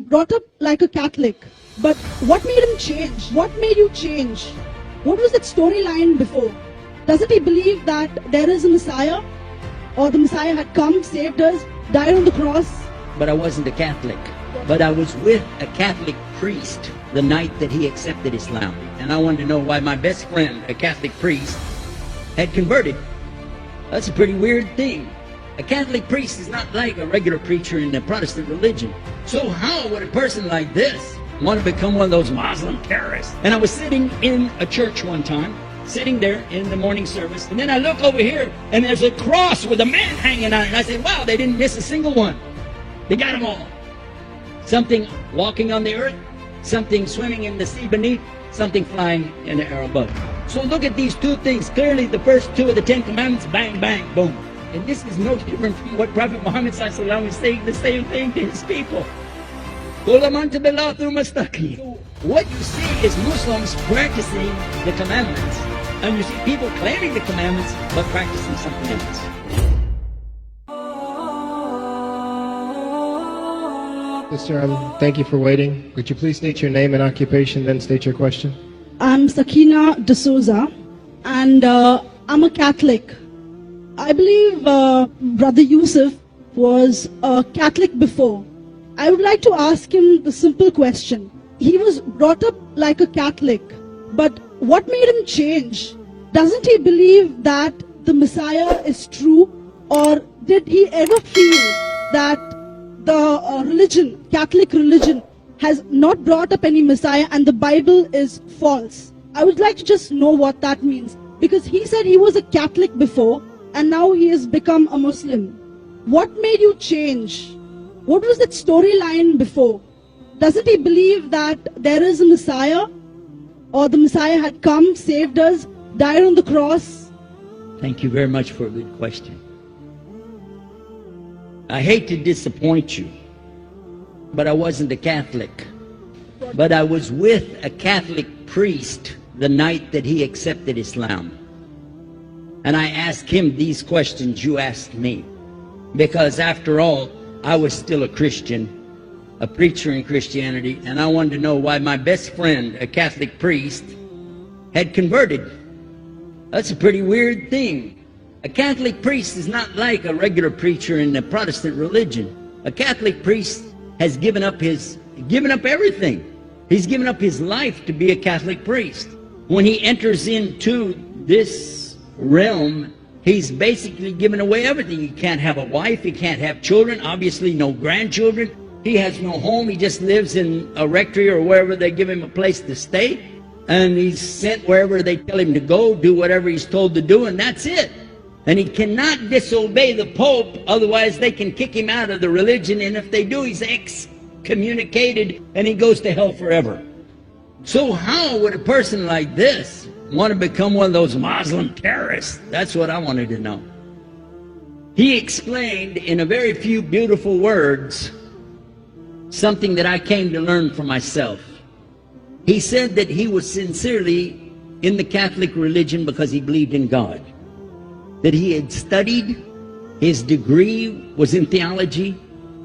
brought up like a Catholic, but what made him change? What made you change? What was that storyline before? Doesn't he believe that there is a Messiah? Or the Messiah had come, saved us, died on the cross? But I wasn't a Catholic. But I was with a Catholic priest the night that he accepted Islam. And I wanted to know why my best friend, a Catholic priest, had converted. That's a pretty weird thing. A Catholic priest is not like a regular preacher in the Protestant religion. So how would a person like this want to become one of those Muslim terrorists? And I was sitting in a church one time, sitting there in the morning service, and then I look over here, and there's a cross with a man hanging on it. And I said, wow, they didn't miss a single one. They got them all. Something walking on the earth, something swimming in the sea beneath, something flying in the air above. So look at these two things. Clearly the first two of the 10 Commandments, bang, bang, boom. And this is no different from what Prophet Muhammad ﷺ is saying the same thing to his people. So what you see is Muslims practicing the commandments, and you see people claiming the commandments but practicing something else. Sister, thank you for waiting. Could you please state your name and occupation, then state your question? I'm Sakina D'Souza, and I'm a Catholic. I believe Brother Yusuf was a Catholic before. I would like to ask him the simple question. He was brought up like a Catholic, but what made him change? Doesn't he believe that the Messiah is true, or did he ever feel that the religion, Catholic religion, has not brought up any Messiah and the Bible is false? I would like to just know what that means, because he said he was a Catholic before and now he has become a Muslim. What made you change? What was that storyline before? Doesn't he believe that there is a Messiah, or the Messiah had come, saved us, died on the cross? Thank you very much for a good question. I hate to disappoint you, but I wasn't a Catholic. But I was with a Catholic priest the night that he accepted Islam. And I asked him these questions you asked me. Because after all, I was still a Christian, a preacher in Christianity, and I wanted to know why my best friend, a Catholic priest, had converted. That's a pretty weird thing. A Catholic priest is not like a regular preacher in the Protestant religion. A Catholic priest has given up everything. He's given up his life to be a Catholic priest. When he enters into this realm, he's basically given away everything. He can't have a wife, he can't have children, obviously no grandchildren. He has no home, he just lives in a rectory or wherever they give him a place to stay. And he's sent wherever they tell him to go, do whatever he's told to do, and that's it. And he cannot disobey the Pope, otherwise they can kick him out of the religion, and if they do, he's excommunicated and he goes to hell forever. So how would a person like this want to become one of those Muslim terrorists? That's what I wanted to know. He explained in a very few beautiful words something that I came to learn for myself. He said that he was sincerely in the Catholic religion because he believed in God. That he had studied, his degree was in theology,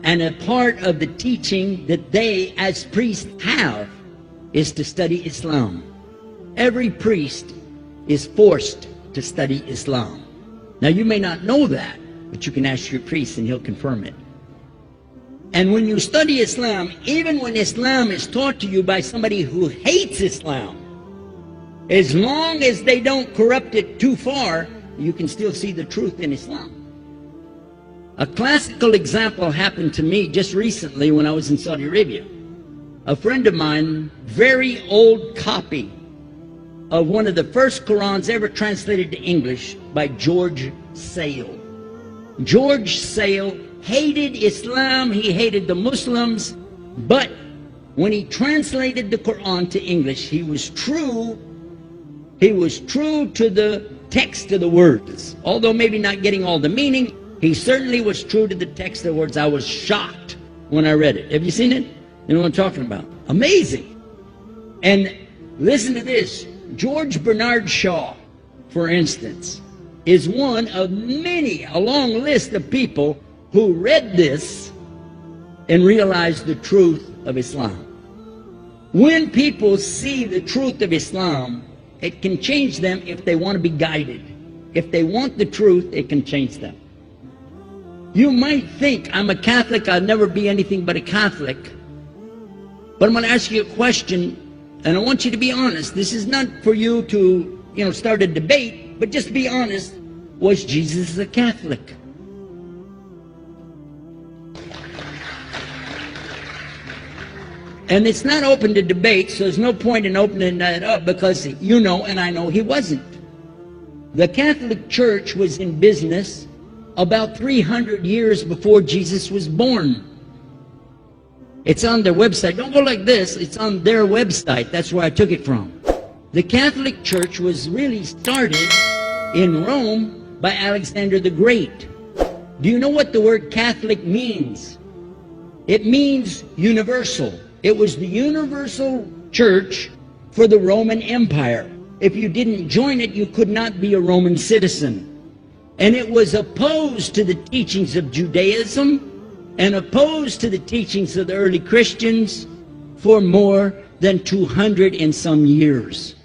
and a part of the teaching that they as priests have is to study Islam. Every priest is forced to study Islam. Now you may not know that, but you can ask your priest and he'll confirm it. And when you study Islam, even when Islam is taught to you by somebody who hates Islam, as long as they don't corrupt it too far, you can still see the truth in Islam. A classical example happened to me just recently when I was in Saudi Arabia. A friend of mine, very old copy of one of the first Qurans ever translated to English by George Sale. George Sale hated Islam, he hated the Muslims, but when he translated the Quran to English, he was true to the text of the words. Although maybe not getting all the meaning, he certainly was true to the text of the words. I was shocked when I read it. Have you seen it? You know what I'm talking about? Amazing. And listen to this. George Bernard Shaw, for instance, is one of many, a long list of people who read this and realized the truth of Islam. When people see the truth of Islam, it can change them if they want to be guided. If they want the truth, it can change them. You might think, I'm a Catholic, I'll never be anything but a Catholic. But I'm going to ask you a question, and I want you to be honest. This is not for you to, start a debate, but just be honest. Was Jesus a Catholic? And it's not open to debate, so there's no point in opening that up, because you know and I know he wasn't. The Catholic Church was in business about 300 years before Jesus was born. It's on their website. Don't go like this. It's on their website. That's where I took it from. The Catholic Church was really started in Rome by Alexander the Great. Do you know what the word Catholic means? It means universal. It was the universal church for the Roman Empire. If you didn't join it, you could not be a Roman citizen. And it was opposed to the teachings of Judaism and opposed to the teachings of the early Christians for more than 200 and some years.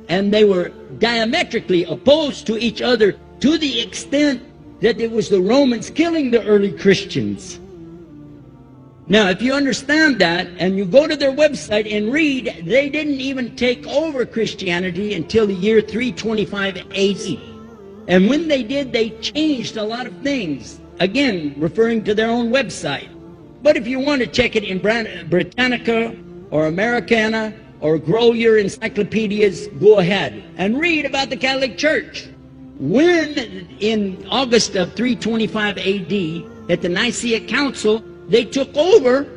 And they were diametrically opposed to each other to the extent that it was the Romans killing the early Christians. Now, if you understand that, and you go to their website and read, they didn't even take over Christianity until the year 325 AD. And when they did, they changed a lot of things. Again, referring to their own website. But if you want to check it in Britannica or Americana or grow your encyclopedias, go ahead and read about the Catholic Church. When in August of 325 AD, at the Nicaea Council, they took over,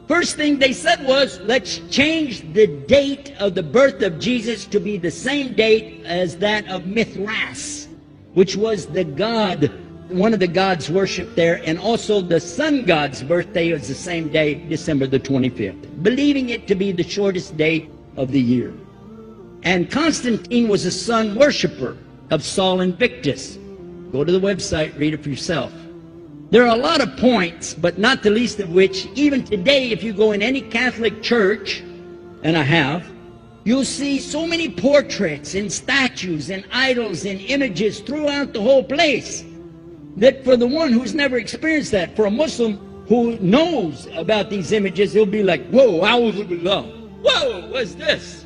first thing they said was, let's change the date of the birth of Jesus to be the same date as that of Mithras, which was the god, one of the gods worshipped there, and also the sun god's birthday was the same day, December the 25th, believing it to be the shortest day of the year. And Constantine was a sun worshiper of Sol Invictus. Go to the website, read it for yourself. There are a lot of points, but not the least of which, even today, if you go in any Catholic church, and I have, you'll see so many portraits and statues and idols and images throughout the whole place, that for the one who's never experienced that, for a Muslim who knows about these images, he'll be like, whoa, whoa, what's this?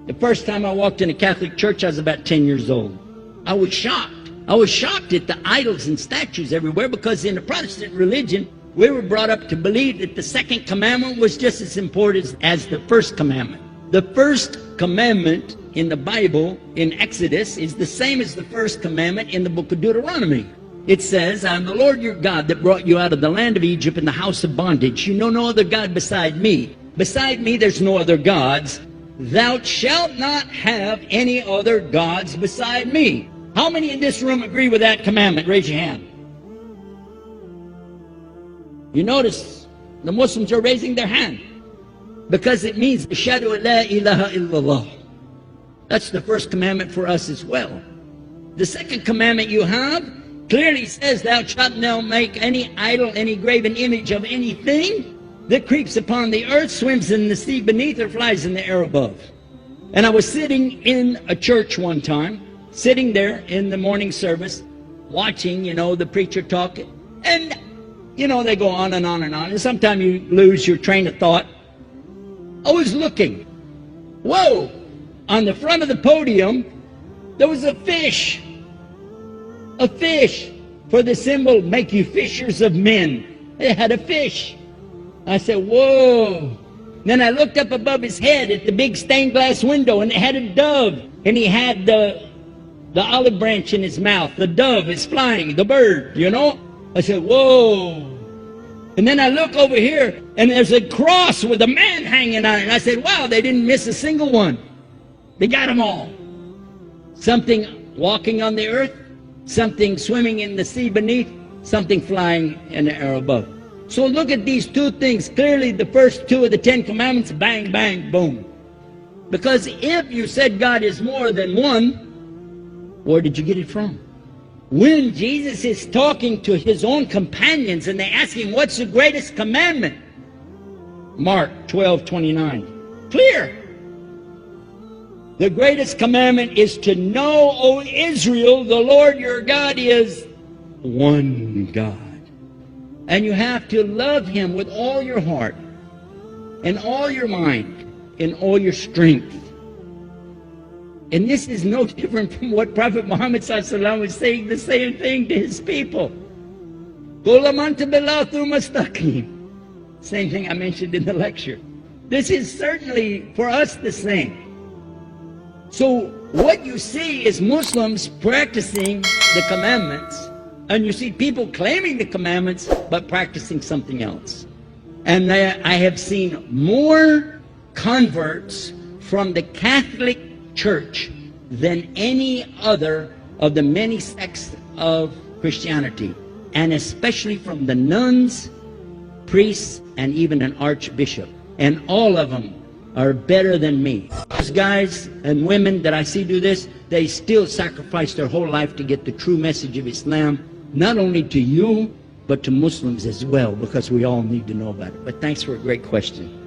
The first time I walked in a Catholic church, I was about 10 years old. I was shocked. I was shocked at the idols and statues everywhere, because in the Protestant religion, we were brought up to believe that the second commandment was just as important as the first commandment. The first commandment in the Bible, in Exodus, is the same as the first commandment in the book of Deuteronomy. It says, I am the Lord your God that brought you out of the land of Egypt in the house of bondage. You know no other God beside me. Beside me there's no other gods. Thou shalt not have any other gods beside me. How many in this room agree with that commandment? Raise your hand. You notice the Muslims are raising their hand because it means Ashhadu an la ilaha illallah. That's the first commandment for us as well. The second commandment you have clearly says, thou shalt not make any idol, any graven image of anything that creeps upon the earth, swims in the sea beneath, or flies in the air above. And I was sitting in a church one time, sitting there in the morning service, watching, the preacher talk, and, they go on and on and on, and sometimes you lose your train of thought. I was looking. Whoa! On the front of the podium, there was a fish. A fish. For the symbol, make you fishers of men. It had a fish. I said, whoa. Then I looked up above his head at the big stained glass window, and it had a dove, and he had the olive branch in his mouth. The dove is flying, the bird, I said, whoa. And then I look over here, and there's a cross with a man hanging on it. And I said, wow, they didn't miss a single one. They got them all. Something walking on the earth, something swimming in the sea beneath, something flying in the air above. So look at these two things. Clearly the first two of the 10 commandments, bang, bang, boom. Because if you said God is more than one, where did you get it from? When Jesus is talking to his own companions and they ask him, what's the greatest commandment? Mark 12:29. Clear. The greatest commandment is to know, O Israel, the Lord your God is one God. And you have to love him with all your heart, and all your mind, and all your strength. And this is no different from what Prophet Muhammad ﷺ was saying the same thing to his people. Same thing I mentioned in the lecture. This is certainly for us the same. So what you see is Muslims practicing the commandments, and you see people claiming the commandments but practicing something else. And I have seen more converts from the Catholic Church than any other of the many sects of Christianity, and especially from the nuns, priests, and even an archbishop. And all of them are better than me. Those guys and women that I see do this, they still sacrifice their whole life to get the true message of Islam, not only to you, but to Muslims as well, because we all need to know about it. But thanks for a great question.